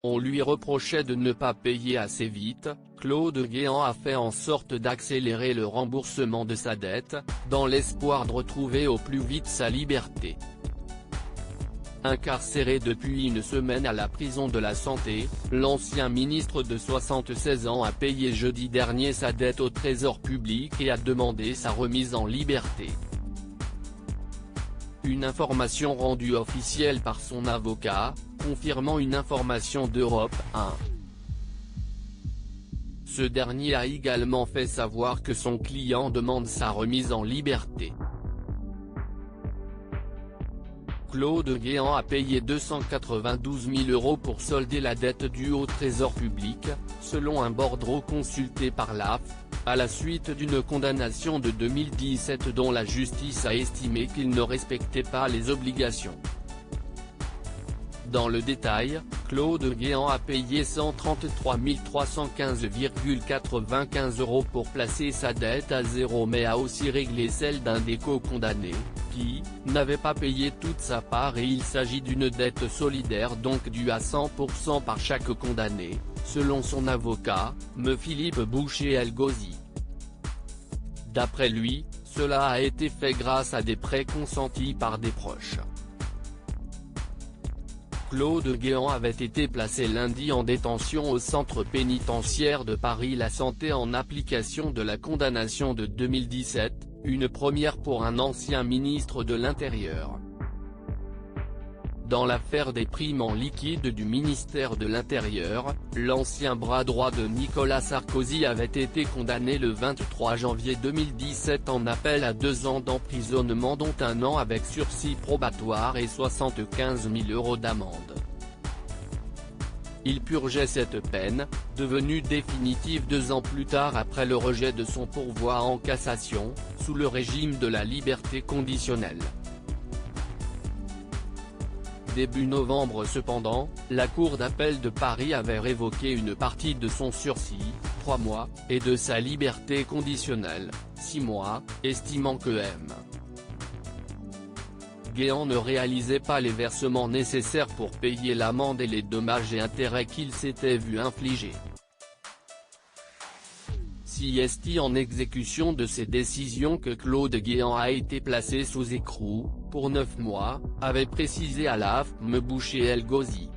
On lui reprochait de ne pas payer assez vite. Claude Guéant a fait en sorte d'accélérer le remboursement de sa dette, dans l'espoir de retrouver au plus vite sa liberté. Incarcéré depuis une semaine à la prison de la Santé, l'ancien ministre de 76 ans a payé jeudi dernier sa dette au Trésor public et a demandé sa remise en liberté. Une information rendue officielle par son avocat, confirmant une information d'Europe 1. Ce dernier a également fait savoir que son client demande sa remise en liberté. Claude Guéant a payé 292 000 € pour solder la dette due au Trésor public, selon un bordereau consulté par l'AF, à la suite d'une condamnation de 2017 dont la justice a estimé qu'il ne respectait pas les obligations. Dans le détail, Claude Guéant a payé 133 315,95 € pour placer sa dette à zéro mais a aussi réglé celle d'un des co-condamnés, qui n'avait pas payé toute sa part et il s'agit d'une dette solidaire donc due à 100% par chaque condamné, selon son avocat, me Philippe Boucher-El Ghozi. D'après lui, cela a été fait grâce à des prêts consentis par des proches. Claude Guéant avait été placé lundi en détention au centre pénitentiaire de Paris-La Santé en application de la condamnation de 2017, une première pour un ancien ministre de l'Intérieur. Dans l'affaire des primes en liquide du ministère de l'Intérieur, l'ancien bras droit de Nicolas Sarkozy avait été condamné le 23 janvier 2017 en appel à 2 ans d'emprisonnement dont 1 an avec sursis probatoire et 75 000 € d'amende. Il purgeait cette peine, devenue définitive 2 ans plus tard après le rejet de son pourvoi en cassation, sous le régime de la liberté conditionnelle. Début novembre cependant, la Cour d'appel de Paris avait révoqué une partie de son sursis, 3 mois, et de sa liberté conditionnelle, 6 mois, estimant que M. Guéant ne réalisait pas les versements nécessaires pour payer l'amende et les dommages et intérêts qu'il s'était vu infliger. Est en exécution de ces décisions que Claude Guéant a été placé sous écrou, pour 9 mois, avait précisé à l'AF me Boucher-El Ghozi.